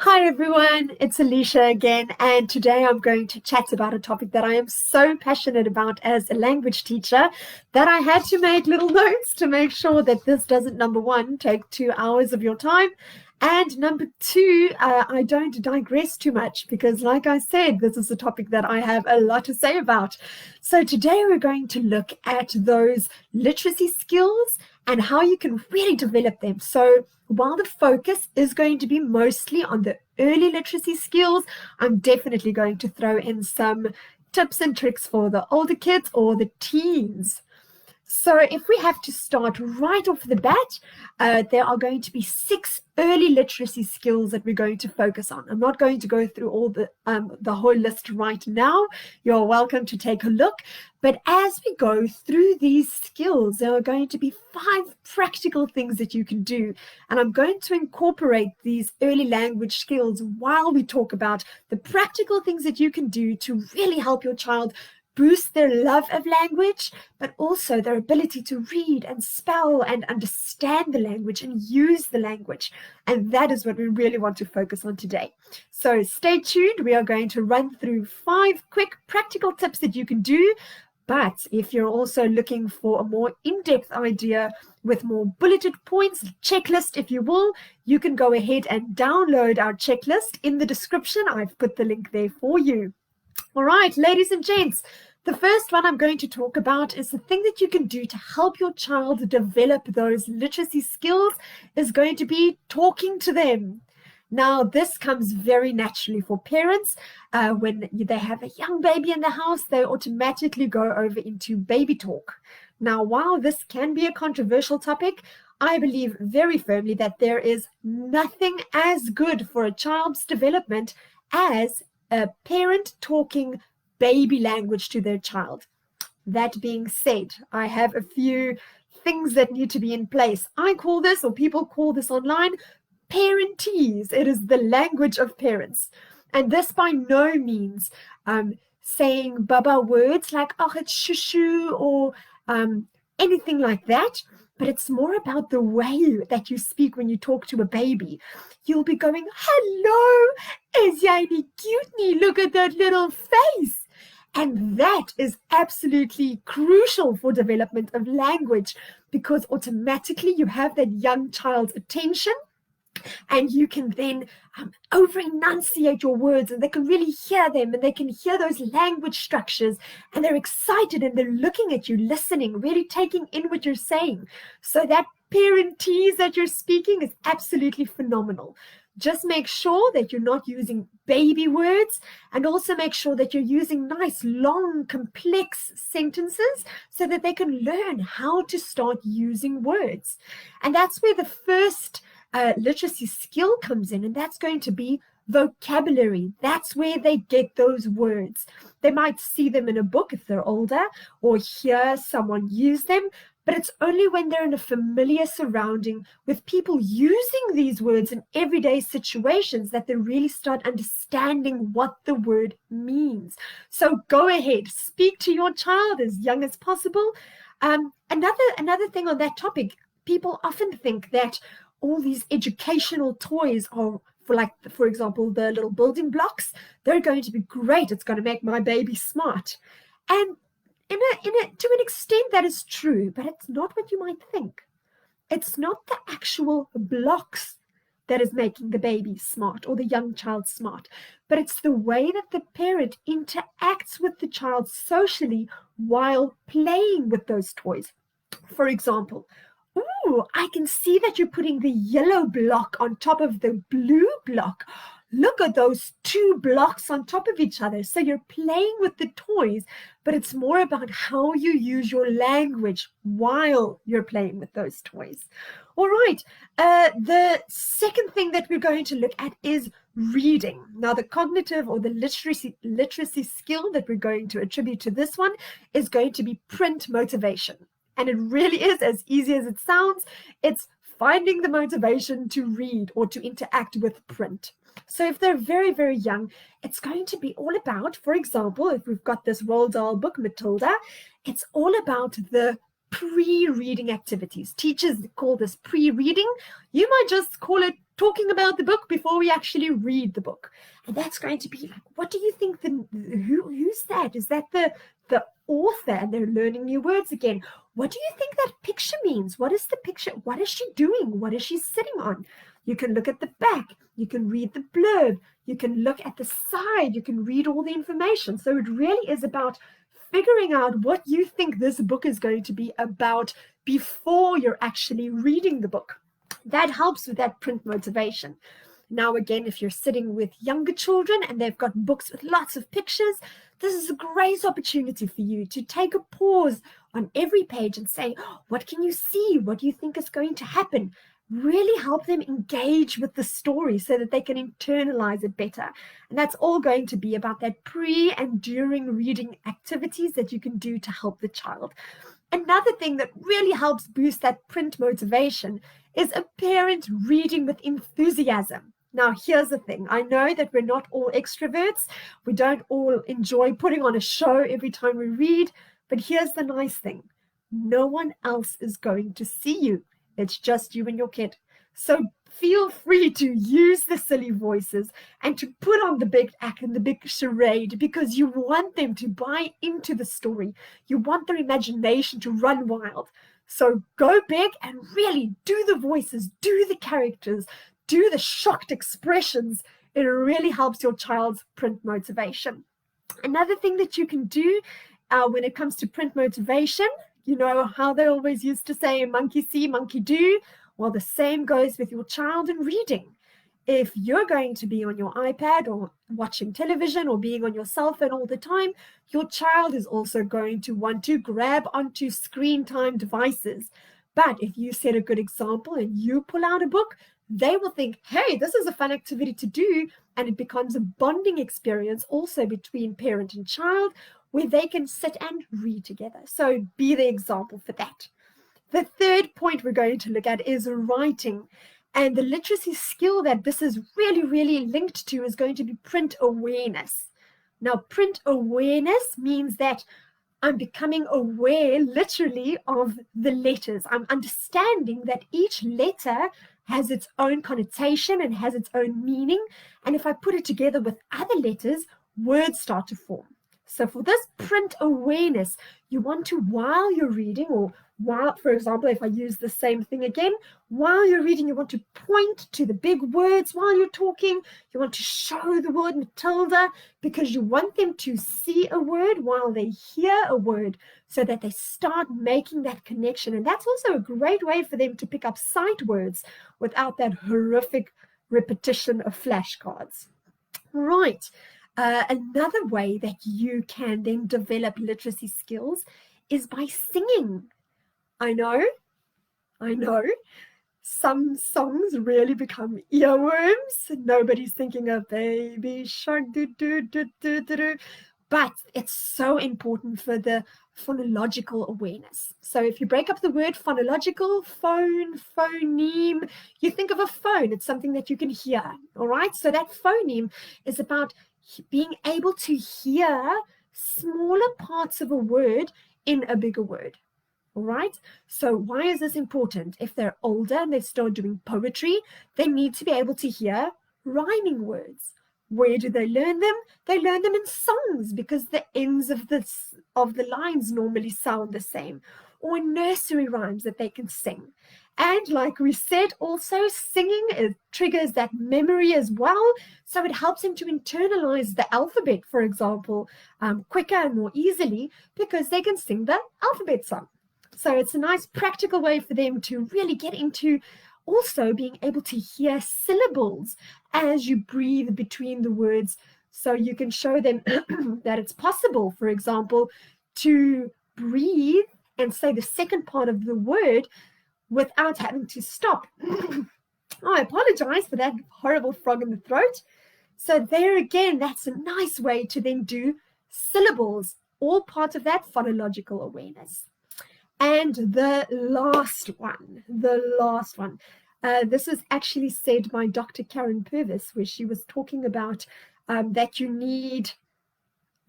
Hi everyone, it's Alicia again, and today I'm going to chat about a topic that I am so passionate about as a language teacher that I had to make little notes to make sure that this doesn't, number one, take 2 hours of your time, and number two, I don't digress too much because, like I said, this is a topic that I have a lot to say about. So today we're going to look at those literacy skills and how you can really develop them. So while the focus is going to be mostly on the early literacy skills, I'm definitely going to throw in some tips and tricks for the older kids or the teens. So if we have to start right off the bat, there are going to be 6 early literacy skills that we're going to focus on. I'm not going to go through all the whole list right now. You're welcome to take a look. But as we go through these skills, there are going to be 5 practical things that you can do. And I'm going to incorporate these early language skills while we talk about the practical things that you can do to really help your child boost their love of language, but also their ability to read and spell and understand the language and use the language. And that is what we really want to focus on today. So stay tuned. We are going to run through 5 quick practical tips that you can do. But if you're also looking for a more in-depth idea with more bulleted points, checklist, if you will, you can go ahead and download our checklist in the description. I've put the link there for you. All right, ladies and gents, the first one I'm going to talk about is the thing that you can do to help your child develop those literacy skills is going to be talking to them. Now, this comes very naturally for parents. When they have a young baby in the house, they automatically go over into baby talk. Now, while this can be a controversial topic, I believe very firmly that there is nothing as good for a child's development as a parent talking baby language to their child. That being said, I have a few things that need to be in place. I call this, or people call this online, parentese. It is the language of parents. And this by no means saying baba words like, oh, it's shushu, or anything like that. But it's more about the way that you speak when you talk to a baby. You'll be going, hello, is jy nie cute nie? Look at that little face. And that is absolutely crucial for development of language because automatically you have that young child's attention and you can then over-enunciate your words and they can really hear them and they can hear those language structures and they're excited and they're looking at you, listening, really taking in what you're saying. So that parentese that you're speaking is absolutely phenomenal. Just make sure that you're not using baby words and also make sure that you're using nice, long, complex sentences so that they can learn how to start using words. And that's where the first literacy skill comes in, and that's going to be vocabulary. That's where they get those words. They might see them in a book if they're older or hear someone use them, but it's only when they're in a familiar surrounding with people using these words in everyday situations that they really start understanding what the word means. So go ahead, speak to your child as young as possible. Another thing on that topic, people often think that all these educational toys are for example, the little building blocks, they're going to be great. It's going to make my baby smart. And to an extent that is true, but it's not what you might think. It's not the actual blocks that is making the baby smart or the young child smart, but it's the way that the parent interacts with the child socially while playing with those toys. For example, ooh, I can see that you're putting the yellow block on top of the blue block. Look at those 2 blocks on top of each other. So you're playing with the toys, but it's more about how you use your language while you're playing with those toys. All right. The second thing that we're going to look at is reading. Now, the cognitive or the literacy skill that we're going to attribute to this one is going to be print motivation. And it really is as easy as it sounds. It's finding the motivation to read or to interact with print. So if they're very, very young, it's going to be all about, for example, if we've got this Roald Dahl book, Matilda, it's all about the pre-reading activities. Teachers call this pre-reading. You might just call it talking about the book before we actually read the book. And that's going to be like, what do you think who's that? Is that the author? And they're learning new words again. What do you think that picture means? What is the picture? What is she doing? What is she sitting on? You can look at the back, you can read the blurb, you can look at the side, you can read all the information. So it really is about figuring out what you think this book is going to be about before you're actually reading the book. That helps with that print motivation. Now, again, if you're sitting with younger children and they've got books with lots of pictures, this is a great opportunity for you to take a pause on every page and say, what can you see? What do you think is going to happen? Really help them engage with the story so that they can internalize it better. And that's all going to be about that pre and during reading activities that you can do to help the child. Another thing that really helps boost that print motivation is a parent reading with enthusiasm. Now, here's the thing. I know that we're not all extroverts. We don't all enjoy putting on a show every time we read. But here's the nice thing. No one else is going to see you. It's just you and your kid. So feel free to use the silly voices and to put on the big act and the big charade, because you want them to buy into the story. You want their imagination to run wild. So go big and really do the voices, do the characters, do the shocked expressions. It really helps your child's print motivation. Another thing that you can do when it comes to print motivation, you know how they always used to say, monkey see, monkey do. Well, the same goes with your child in reading. If you're going to be on your iPad or watching television or being on your cell phone all the time, your child is also going to want to grab onto screen time devices. But if you set a good example and you pull out a book, they will think, hey, this is a fun activity to do. And it becomes a bonding experience also between parent and child, where they can sit and read together. So be the example for that. The third point we're going to look at is writing. And the literacy skill that this is really, really linked to is going to be print awareness. Now, print awareness means that I'm becoming aware, literally, of the letters. I'm understanding that each letter has its own connotation and has its own meaning. And if I put it together with other letters, words start to form. So for this print awareness, you want to, while you're reading, or while, for example, if I use the same thing again, while you're reading, you want to point to the big words while you're talking. You want to show the word Matilda, because you want them to see a word while they hear a word, so that they start making that connection. And that's also a great way for them to pick up sight words without that horrific repetition of flashcards. Right. Another way that you can then develop literacy skills is by singing. I know, some songs really become earworms. Nobody's thinking of Baby Shark, do, do, do, do, do, do. But it's so important for the phonological awareness. So if you break up the word phonological, phone, phoneme, you think of a phone. It's something that you can hear, all right? So that phoneme is about being able to hear smaller parts of a word in a bigger word. All right. So why is this important? If they're older and they start doing poetry, they need to be able to hear rhyming words. Where do they learn them? They learn them in songs, because the ends of the lines normally sound the same, or in nursery rhymes that they can sing. And like we said, also singing, it triggers that memory as well. So it helps them to internalize the alphabet, for example, quicker and more easily, because they can sing the alphabet song. So it's a nice practical way for them to really get into also being able to hear syllables as you breathe between the words. So you can show them that it's possible, for example, to breathe and say the second part of the word without having to stop. I apologize for that horrible frog in the throat. So there again, that's a nice way to then do syllables, all part of that phonological awareness. And the last one, this is actually said by Dr. Karen Purvis, where she was talking about that you need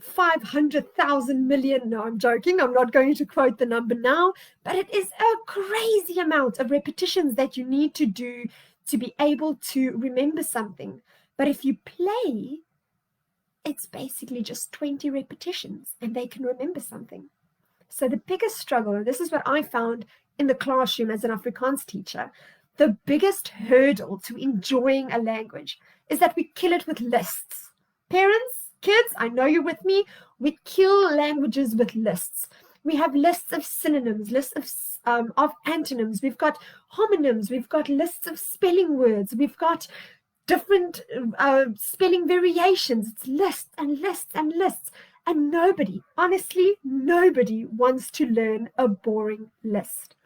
500,000 million. No, I'm joking. I'm not going to quote the number now, but it is a crazy amount of repetitions that you need to do to be able to remember something. But if you play, it's basically just 20 repetitions and they can remember something. So the biggest struggle, and this is what I found in the classroom as an Afrikaans teacher, the biggest hurdle to enjoying a language is that we kill it with lists. Parents, kids, I know you're with me. We kill languages with lists. We have lists of synonyms, lists of antonyms. We've got homonyms. We've got lists of spelling words. We've got different spelling variations. It's lists and lists and lists. And nobody, honestly, nobody wants to learn a boring list.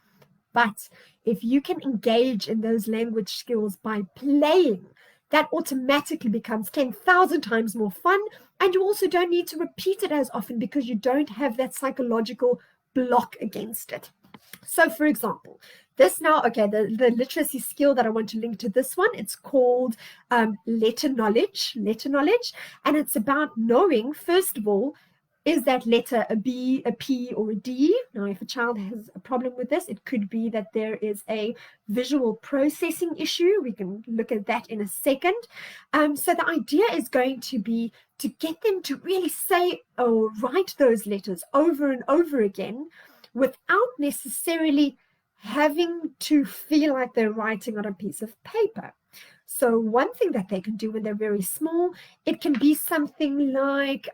But if you can engage in those language skills by playing, that automatically becomes 10,000 times more fun. And you also don't need to repeat it as often because you don't have that psychological block against it. So, for example, this now, okay, the literacy skill that I want to link to this one, it's called letter knowledge, and it's about knowing, first of all, is that letter a B, a P, or a D? Now, if a child has a problem with this, it could be that there is a visual processing issue. We can look at that in a second. So the idea is going to be to get them to really say or write those letters over and over again without necessarily having to feel like they're writing on a piece of paper. So one thing that they can do when they're very small, it can be something like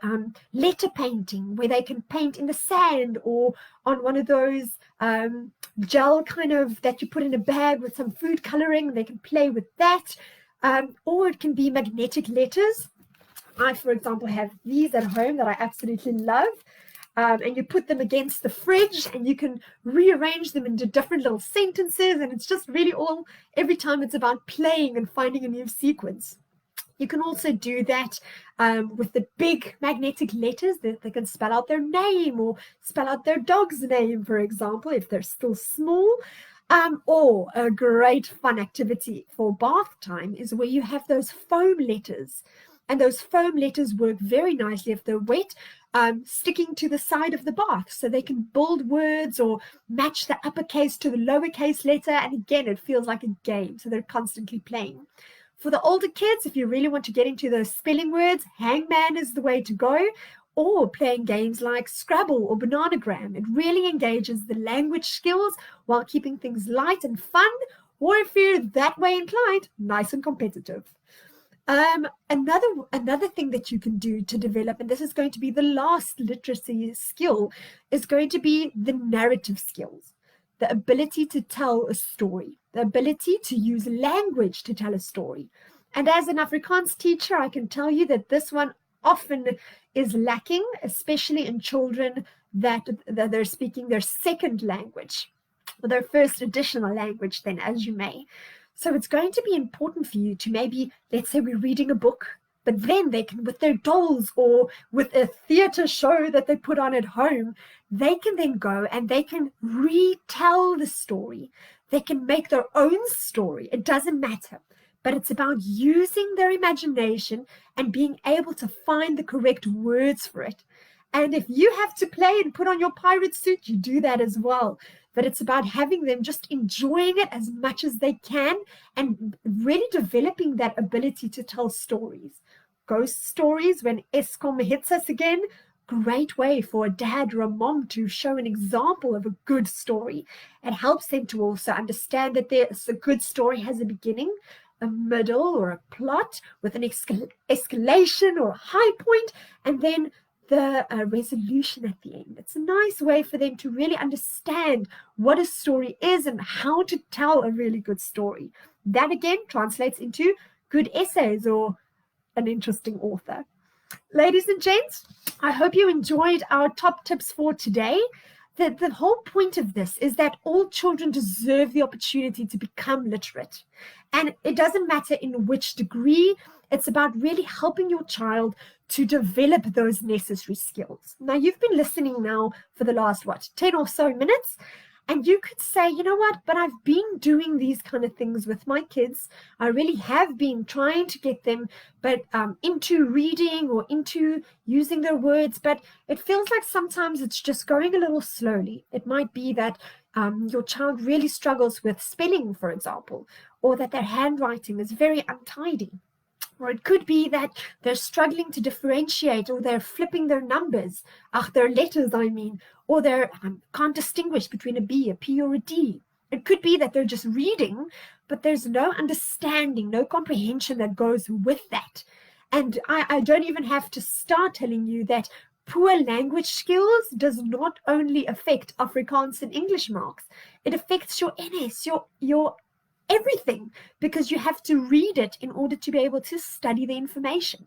letter painting, where they can paint in the sand or on one of those gel kind of that you put in a bag with some food coloring. They can play with that. Or it can be magnetic letters. I, for example, have these at home that I absolutely love. And you put them against the fridge and you can rearrange them into different little sentences. And it's just really every time it's about playing and finding a new sequence. You can also do that with the big magnetic letters that they can spell out their name or spell out their dog's name, for example, if they're still small. Or a great fun activity for bath time is where you have those foam letters. And those foam letters work very nicely if they're wet, sticking to the side of the bath. So they can build words or match the uppercase to the lowercase letter. And again, it feels like a game. So they're constantly playing. For the older kids, if you really want to get into those spelling words, hangman is the way to go. Or playing games like Scrabble or Bananagram. It really engages the language skills while keeping things light and fun. Or if you're that way inclined, nice and competitive. Another thing that you can do to develop, and this is going to be the last literacy skill, is going to be the narrative skills, the ability to tell a story, the ability to use language to tell a story. And as an Afrikaans teacher, I can tell you that this one often is lacking, especially in children that they're speaking their second language, or their first additional language then, as you may. So it's going to be important for you to maybe, let's say we're reading a book, but then they can, with their dolls or with a theater show that they put on at home, they can then go and they can retell the story. They can make their own story. It doesn't matter. But it's about using their imagination and being able to find the correct words for it. And if you have to play and put on your pirate suit, you do that as well. But it's about having them just enjoying it as much as they can and really developing that ability to tell stories. Ghost stories, when Eskom hits us again, great way for a dad or a mom to show an example of a good story. It helps them to also understand that a good story has a beginning, a middle, or a plot with an escalation or a high point, and then the resolution at the end. It's a nice way for them to really understand what a story is and how to tell a really good story. That again translates into good essays or an interesting author. Ladies and gents, I hope you enjoyed our top tips for today. The whole point of this is that all children deserve the opportunity to become literate. And it doesn't matter in which degree. It's about really helping your child to develop those necessary skills. Now, you've been listening now for the last, 10 or so minutes. And you could say, you know what, but I've been doing these kind of things with my kids. I really have been trying to get them into reading or into using their words, but it feels like sometimes it's just going a little slowly. It might be that your child really struggles with spelling, for example, or that their handwriting is very untidy. Or it could be that they're struggling to differentiate, or they're flipping their numbers, their letters, I mean, or they can't distinguish between a B, a P, or a D. It could be that they're just reading, but there's no understanding, no comprehension that goes with that. And I don't even have to start telling you that poor language skills does not only affect Afrikaans and English marks, it affects your NS, your everything, because you have to read it in order to be able to study the information.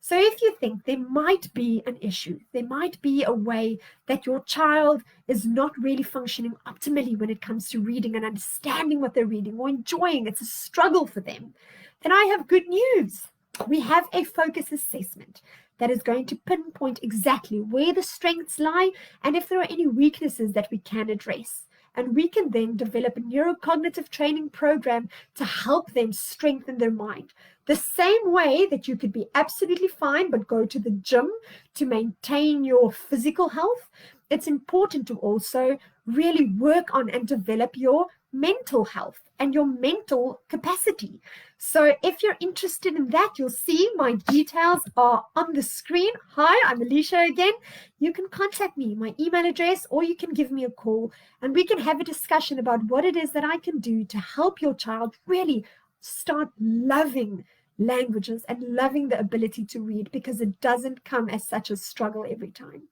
So if you think there might be an issue, there might be a way that your child is not really functioning optimally when it comes to reading and understanding what they're reading or enjoying, it's a struggle for them, then I have good news. We have a focus assessment that is going to pinpoint exactly where the strengths lie and if there are any weaknesses that we can address. And we can then develop a neurocognitive training program to help them strengthen their mind. The same way that you could be absolutely fine but go to the gym to maintain your physical health, it's important to also really work on and develop your mental health and your mental capacity. So if you're interested in that, you'll see my details are on the screen. Hi, I'm Alicia again. You can contact me, my email address, or you can give me a call and we can have a discussion about what it is that I can do to help your child really start loving languages and loving the ability to read, because it doesn't come as such a struggle every time.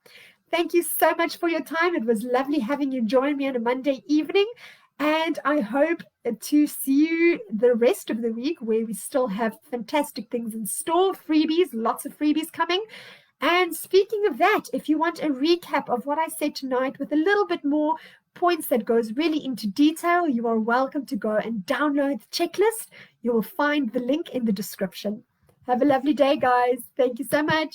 Thank you so much for your time. It was lovely having you join me on a Monday evening. And I hope to see you the rest of the week, where we still have fantastic things in store, freebies, lots of freebies coming. And speaking of that, if you want a recap of what I said tonight with a little bit more points that goes really into detail, you are welcome to go and download the checklist. You will find the link in the description. Have a lovely day, guys. Thank you so much.